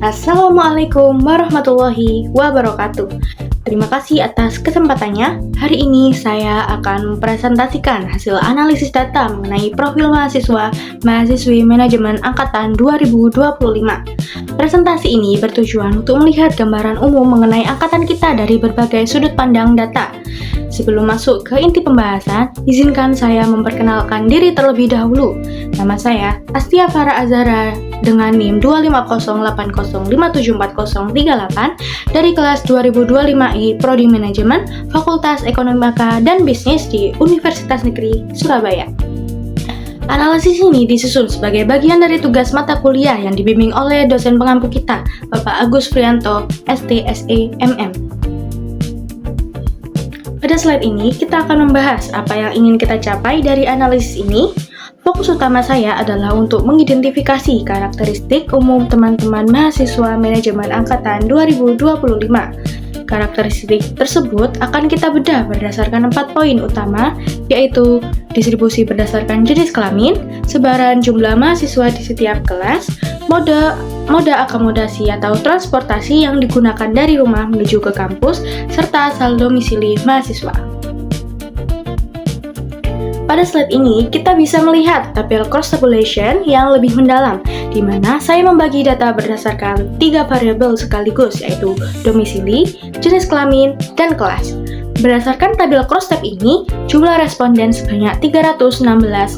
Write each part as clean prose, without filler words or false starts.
Assalamualaikum warahmatullahi wabarakatuh. Terima kasih atas kesempatannya. Hari ini saya akan mempresentasikan hasil analisis data mengenai profil mahasiswi manajemen angkatan 2025. Presentasi ini bertujuan untuk melihat gambaran umum mengenai angkatan kita dari berbagai sudut pandang data. Sebelum masuk ke inti pembahasan, izinkan saya memperkenalkan diri terlebih dahulu. Nama saya Astia Farah Azhara dengan NIM 25080574038 dari kelas 2025I Prodi Manajemen Fakultas Ekonomika dan Bisnis di Universitas Negeri Surabaya. Analisis ini disusun sebagai bagian dari tugas mata kuliah yang dibimbing oleh dosen pengampu kita, Bapak Agus Frianto, STSE MM. Pada slide ini, kita akan membahas apa yang ingin kita capai dari analisis ini. Fokus utama saya adalah untuk mengidentifikasi karakteristik umum teman-teman mahasiswa manajemen angkatan 2025. Karakteristik tersebut akan kita bedah berdasarkan 4 poin utama, yaitu distribusi berdasarkan jenis kelamin, sebaran jumlah mahasiswa di setiap kelas, moda akomodasi atau transportasi yang digunakan dari rumah menuju ke kampus, serta asal domisili mahasiswa. Pada slide ini, kita bisa melihat tabel cross tabulation yang lebih mendalam, di mana saya membagi data berdasarkan 3 variabel sekaligus, yaitu domisili, jenis kelamin, dan kelas. Berdasarkan tabel cross tab ini, jumlah responden sebanyak 316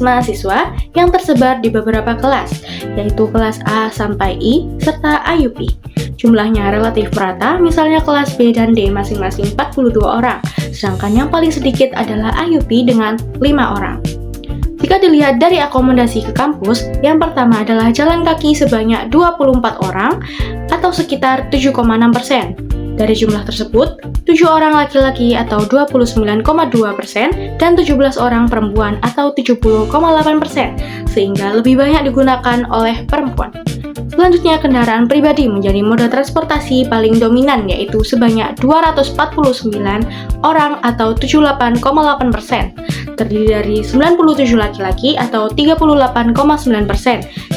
mahasiswa yang tersebar di beberapa kelas, yaitu kelas A sampai I, serta IUP. Jumlahnya relatif merata, misalnya kelas B dan D masing-masing 42 orang, sedangkan yang paling sedikit adalah IUP dengan 5 orang. Jika dilihat dari akomodasi ke kampus, yang pertama adalah jalan kaki sebanyak 24 orang atau sekitar 7,6%. Dari jumlah tersebut, 7 orang laki-laki atau 29,2% dan 17 orang perempuan atau 70,8%, sehingga lebih banyak digunakan oleh perempuan. Selanjutnya, kendaraan pribadi menjadi moda transportasi paling dominan, yaitu sebanyak 249 orang atau 78,8%, terdiri dari 97 laki-laki atau 38,9%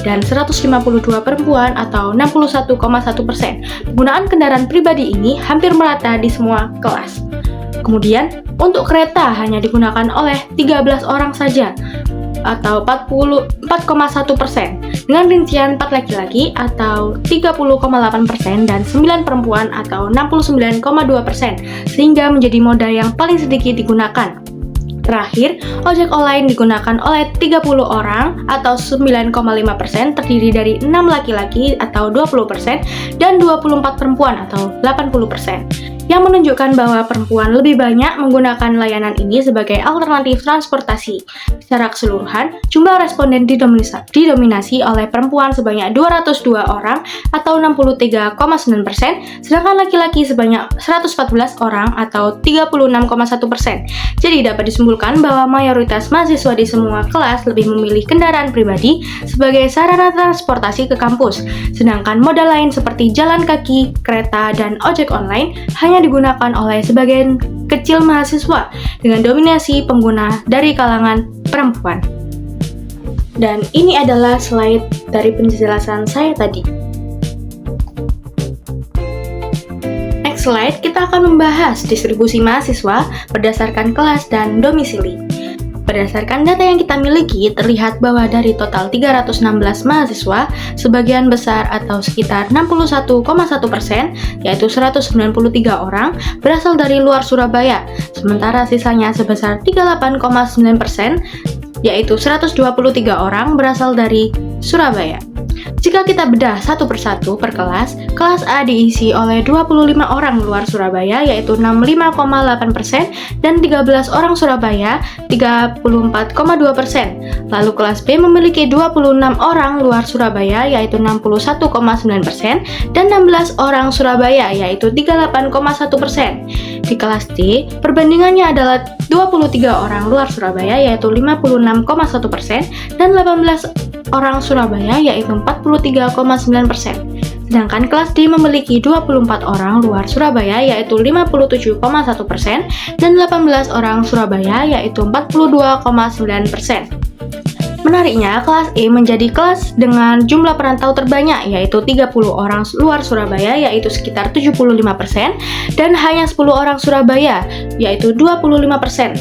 dan 152 perempuan atau 61,1%. Penggunaan kendaraan pribadi ini hampir merata di semua kelas. Kemudian, untuk kereta hanya digunakan oleh 13 orang saja, atau 44,1%, dengan rincian 4 laki-laki atau 30,8% dan 9 perempuan atau 69,2%, sehingga menjadi moda yang paling sedikit digunakan. Terakhir, ojek online digunakan oleh 30 orang atau 9,5%, terdiri dari 6 laki-laki atau 20% dan 24 perempuan atau 80%. Yang menunjukkan bahwa perempuan lebih banyak menggunakan layanan ini sebagai alternatif transportasi. Secara keseluruhan, jumlah responden didominasi oleh perempuan sebanyak 202 orang atau 63,9%, sedangkan laki-laki sebanyak 114 orang atau 36,1%. Jadi dapat disimpulkan bahwa mayoritas mahasiswa di semua kelas lebih memilih kendaraan pribadi sebagai sarana transportasi ke kampus, sedangkan moda lain seperti jalan kaki, kereta, dan ojek online hanya digunakan oleh sebagian kecil mahasiswa dengan dominasi pengguna dari kalangan perempuan. Dan ini adalah slide dari penjelasan saya tadi. Next slide, kita akan membahas distribusi mahasiswa berdasarkan kelas dan domisili. Berdasarkan data yang kita miliki, terlihat bahwa dari total 316 mahasiswa, sebagian besar atau sekitar 61,1%, yaitu 193 orang, berasal dari luar Surabaya, sementara sisanya sebesar 38,9%, yaitu 123 orang berasal dari Surabaya. Jika kita bedah satu persatu per kelas, kelas A diisi oleh 25 orang luar Surabaya, yaitu 65,8%, dan 13 orang Surabaya, 34,2%. Lalu kelas B memiliki 26 orang luar Surabaya, yaitu 61,9%, dan 16 orang Surabaya, yaitu 38,1%. Di kelas D, perbandingannya adalah 23 orang luar Surabaya, yaitu 56,1%, dan 18 orang Surabaya, yaitu 43,9%. Sedangkan kelas D memiliki 24 orang luar Surabaya, yaitu 57,1%, dan 18 orang Surabaya, yaitu 42,9%. Menariknya, kelas E menjadi kelas dengan jumlah perantau terbanyak, yaitu 30 orang luar Surabaya, yaitu sekitar 75%, dan hanya 10 orang Surabaya, yaitu 25%.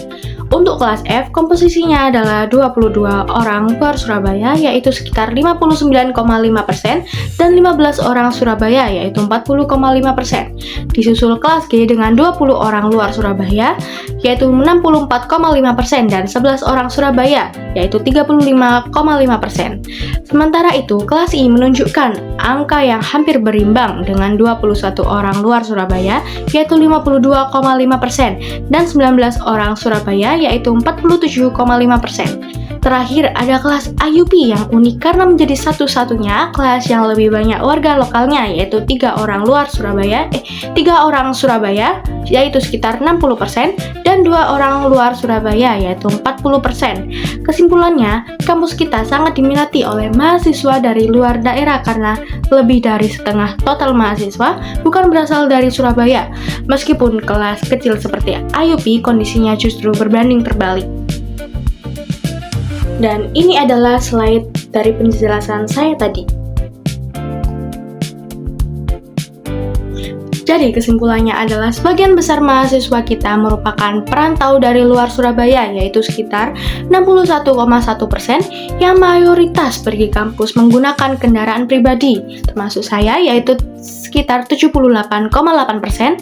Untuk kelas F, komposisinya adalah 22 orang luar Surabaya, yaitu sekitar 59,5%, dan 15 orang Surabaya, yaitu 40,5%. Disusul kelas G dengan 20 orang luar Surabaya, yaitu 64,5%, dan 11 orang Surabaya, yaitu 35,5%. Sementara itu, kelas I menunjukkan angka yang hampir berimbang dengan 21 orang luar Surabaya, yaitu 52,5%, dan 19 orang Surabaya, yaitu 47,5%. Terakhir, ada kelas IUP yang unik karena menjadi satu-satunya kelas yang lebih banyak warga lokalnya, yaitu 3 orang Surabaya, yaitu sekitar 60%, dan 2 orang luar Surabaya, yaitu 40%. Kesimpulannya, kampus kita sangat diminati oleh mahasiswa dari luar daerah karena lebih dari setengah total mahasiswa bukan berasal dari Surabaya. Meskipun kelas kecil seperti IUP, kondisinya justru berbanding terbalik. Dan ini adalah slide dari penjelasan saya tadi. Jadi kesimpulannya adalah sebagian besar mahasiswa kita merupakan perantau dari luar Surabaya, yaitu sekitar 61,1%, yang mayoritas pergi kampus menggunakan kendaraan pribadi, termasuk saya, yaitu sekitar 78,8%.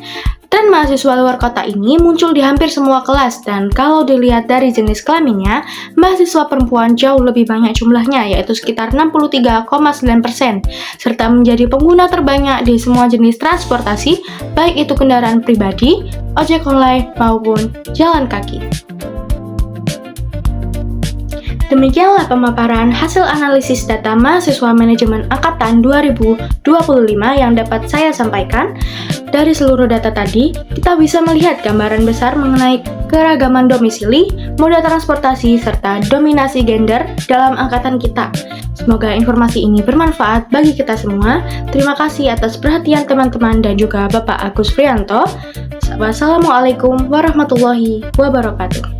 Tren mahasiswa luar kota ini muncul di hampir semua kelas, dan kalau dilihat dari jenis kelaminnya, mahasiswa perempuan jauh lebih banyak jumlahnya, yaitu sekitar 63,9%, serta menjadi pengguna terbanyak di semua jenis transportasi, baik itu kendaraan pribadi, ojek online, maupun jalan kaki. Demikianlah pemaparan hasil analisis data mahasiswa manajemen angkatan 2025 yang dapat saya sampaikan. Dari seluruh data tadi, kita bisa melihat gambaran besar mengenai keragaman domisili, moda transportasi, serta dominasi gender dalam angkatan kita. Semoga informasi ini bermanfaat bagi kita semua. Terima kasih atas perhatian teman-teman dan juga Bapak Agus Prianto. Wassalamualaikum warahmatullahi wabarakatuh.